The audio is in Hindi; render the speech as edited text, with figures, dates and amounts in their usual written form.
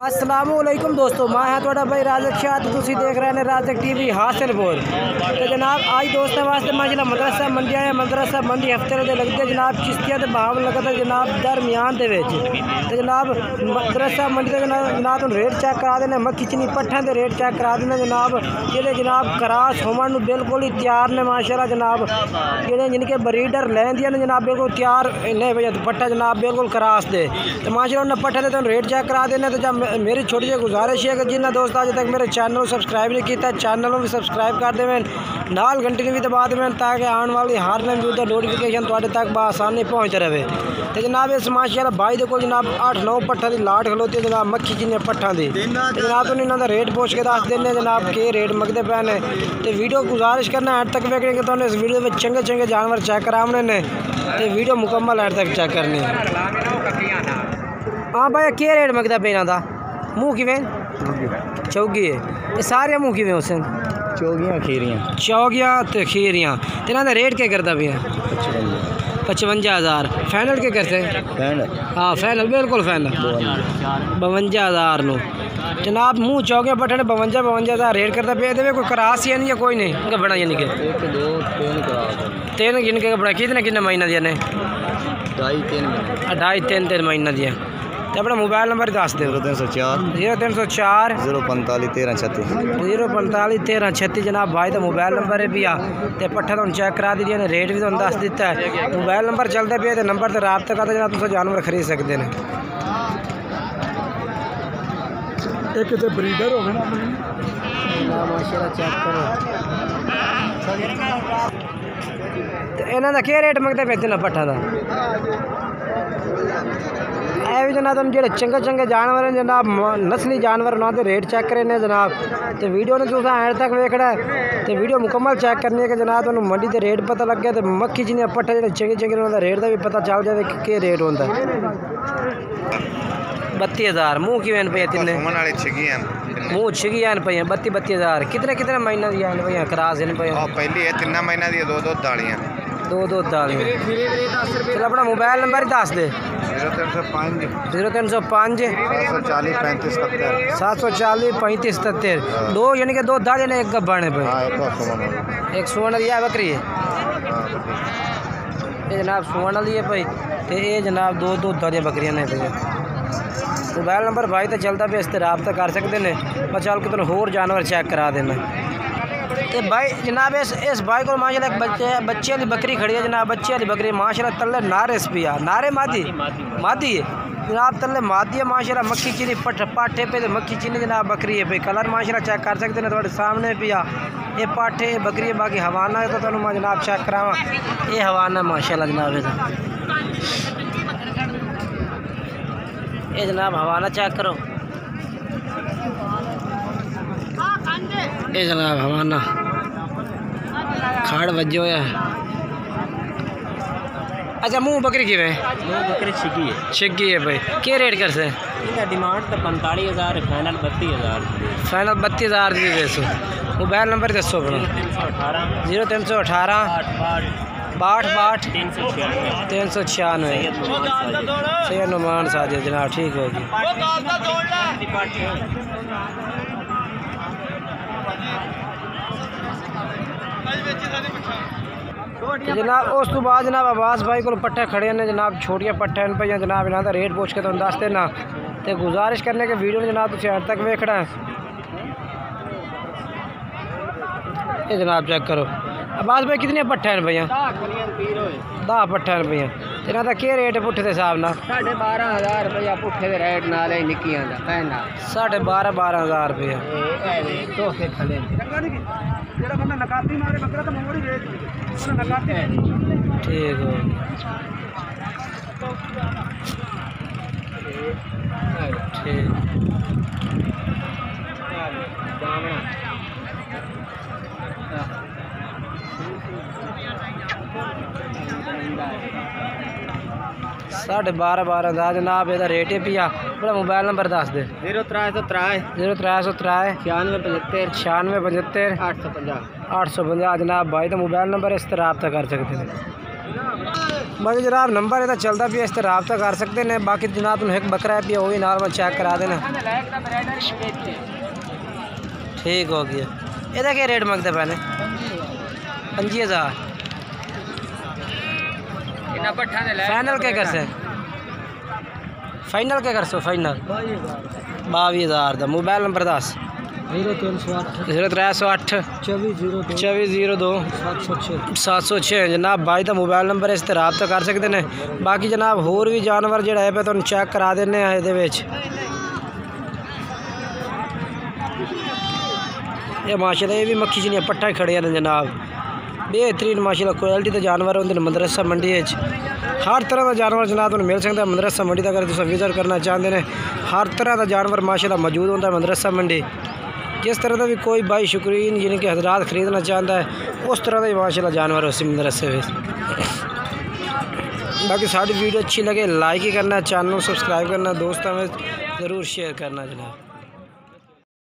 अस्सलामुअलैकुम दोस्तों, मैं है थोड़ा भाई राजक शाह। तुसी देख रहे हैं राजक टीवी हासिलपुर। तो जनाब आज दोस्तों वास्ते मैं जिला मदरसा मंडी आया। मदरसा मंडी हफ्ते दे लगते जनाब चिश्तिया ते बहाव लगता जनाब दरमियान दे विच। तो जनाब मदरसा मंडी ते जनाब रेट चेक करा देने, मक्की चीनी पट्ठा दे रेट चेक करा देने जनाब। जेडे जनाब करास होमन नूं बिल्कुल ही तैयार ने माशाल्लाह जनाब। जेडे जिनके ब्रीडर लैंदियां ने जनाब बिल्कुल तैयार ने भैया पट्ठा जनाब बिल्कुल करास दे। तो माशाल्लाह उन्हें पट्ठे दे रेट चेक करा देने। तो जब मेरी छोटी जी गुजारिश है कि जिन्हें दोस्त अज तक मेरे चैनल सब्सक्राइब नहीं किया, चैनल भी सब्सक्राइब कर देवें, नाल घंटी भी दबा देवें ताकि आने वाली हर मौजूदा नोटिफिकेशन थोड़े तक बसानी पहुँच रहे। तो जनाब इस माशाल्लाह भाई देखो जनाब 8-9 पट्ठा की लाट खलोती है जनाब मक्खी जिन्हें पट्ठा की। जनाब तो इन्होंने रेट पूछ के दस देने जनाब के रेट मंगते पे ने। तो वीडियो गुजारिश करना एंड तक वेखने कि तुमने इस वीडियो में चंगे चंगे जानवर चेक कराने ने। तो वीडियो मुकम्मल एंड तक चेक करनी है। हाँ भाई के रेट मंगता पे इन्हों मुँह किवें चौगी है ये सारे मुँह किवें उस चौगियाँ खीरियाँ चौगियाँ तो खीरियाँ। तो इन्हों रेट क्या करता पे 55,000 फाइनल के करते हाँ फाइनल बिल्कुल फाइनल 52,000 नो जनाब। मुँह चौके पट्टे 52,000 रेट करता पे। ये कोई करास या नहीं या कोई नहीं बड़ा यानी कि 3 गिन के बड़ा कितने कितने महीना दिया ने 2.5-3 महीना दिया। तो अपना मोबाइल नंबर दस दे 0304 045 1336 045 जनाब भाई का मोबाइल नंबर है भैया। तो पट्ठा तुम चेक करा दी ने रेट भी तुम दस दिता है। मोबाइल नंबर चलता पे तो नंबर से रबता करते जनाब तुम जानवर खरीद सकते हैं। एक तो ब्रीडर हो ना माशाल्लाह चेक करो। तो इन्हों का क्या रेट मंगते पे ना पट्ठा का भी जनाब तुम जो चंगे चंगे जानवर हैं जनाब नस्ली जानवर उन्होंने रेट चेक करे जनाब। तो वीडियो ने तुम एंड तक वेखना है। तो वीडियो मुकम्मल चेक करनी है कि जनाब तुम मंडी के रेट पता लगे। तो मक्खी जिन्हें पट्ठे जो चंगे चंगे उन्होंने रेट का भी पता चल जाए कि रेट होता है। 32,000 मुँह कि पे तिने मुँह छिगी आन पे 32,000 कितने कितने महीना दी आन पे करास पे पहली है 3 महीना दी 2 दालियाँ 2 दालियाँ। चलो अपना मोबाइल नंबर ही दस दे 0305 740 35 77 2 यानी कि 2 दालियाँ ने एक गब्बा ने पे एक सुवर्ण दिया बकरी है ये जनाब सुवर्ण वाली है भाई। तो ये जनाब 2 दालियाँ बकरियाँ ने भैया। मोबाइल नंबर भाई तो चलता पे इस रबता कर सकते हैं। मैं चल के तुम होर जानवर चेक करा देना। तो भाई जनाब इस भाई को माशाल्लाह एक बच्चे वाली बकरी खड़ी है जनाब। बच्चे वाली बकरी माशाल्लाह तल्ले नारे भी आ नारे मादी है जनाब तल्ले मादी है माशाल्लाह। मक्खी चीनी पाठे पे मक्खी चीनी जनाब बकरी है भाई। कलर माशाल्लाह चेक कर सकते हैं थोड़े सामने भी आ ये पाठे बकरी है। बाकी हवाना है तो तुम मैं जनाब चेक करावा ये हवाना माशाल्लाह जनाब ये जनाब हवाना चेक करो ये जनाब हवाना खाड़ वजो है। अच्छा मुँह बकरी की बकरी छिगी है भाई क्या रेट कर से डिमांड तो 45,000 फाइनल 32,000 फाइनल 32,000 की बेसो। मोबाइल नंबर दसो अपना 0318 62 396 सैयद नुमान साजिद जनाब ठीक होगी। जनाब उस तो बाद जनाब आवास भाई को पट्ठे खड़े ने जनाब छोटिया पट्ठे पे जनाब इन्हों का रेट पूछ के तुम दस देना। तो गुजारिश करने के वीडियो जनाब तुम एंड तक वेखना है। ये जनाब चेक करो आवास भाई कितने पट्ठे हैं भैया 10 पट्ठे हैं भैया। इन्हों का क्या रेट पुट्ठे के हिसाब न 12,500 रुपया पुट्ठे के रेट नाल निक्कियां दा 12,500 रुपया ठीक हो। ठीक साढ़े 12,000 जनाब यदा रेट है पिया। अपना मोबाइल नंबर दस दे 0303 96 95 850 जनाब भाई का मोबाइल नंबर इस तरह रब्ता कर सकते हैं। बाकी जनाब नंबर है चलता भी इस तरह रब्ता कर सकते हैं। बाकी जनाब तुम एक बकरा है पिया वही नाल चेक करा देना। ठीक हो गया। ਇਹਦਾ क्या रेट मंगते पैने 5000 फाइनल क्या कर से फाइनल क्या कर सो फाइनल 22,000 का। मोबाइल नंबर 10 0308 2402 706 जनाब भाई का मोबाइल नंबर इस तरह रब्ता कर सकते हैं। बाकी जनाब होर भी जानवर जोड़ा है तुहानू चेक करा देने ये माशाल्लाह ये भी मक्खी जिन्हें पट्टा ही खड़े हैं जनाब। बेहतरीन माशाल्लाह क्वालिटी के जानवर होंगे मदरसा मंडी हर तरह का जानवर जनाब तुहानू मिल सकता है मदरसा मंडी का। अगर तुम विजिट करना चाहते हैं हर तरह का जानवर माशाल्लाह मौजूद होता है मदरसा मंडी। जिस तरह का भी कोई भाई शुक्रीन यानी कि हजरात खरीदना चाहता है उस तरह का ही माशाल्लाह जानवर उसी मदरसे में। बाकी सारी वीडियो अच्छी लगे लाइक ही करना, चैनल सब्सक्राइब करना, दोस्तों में ज़रूर शेयर करना जनाब।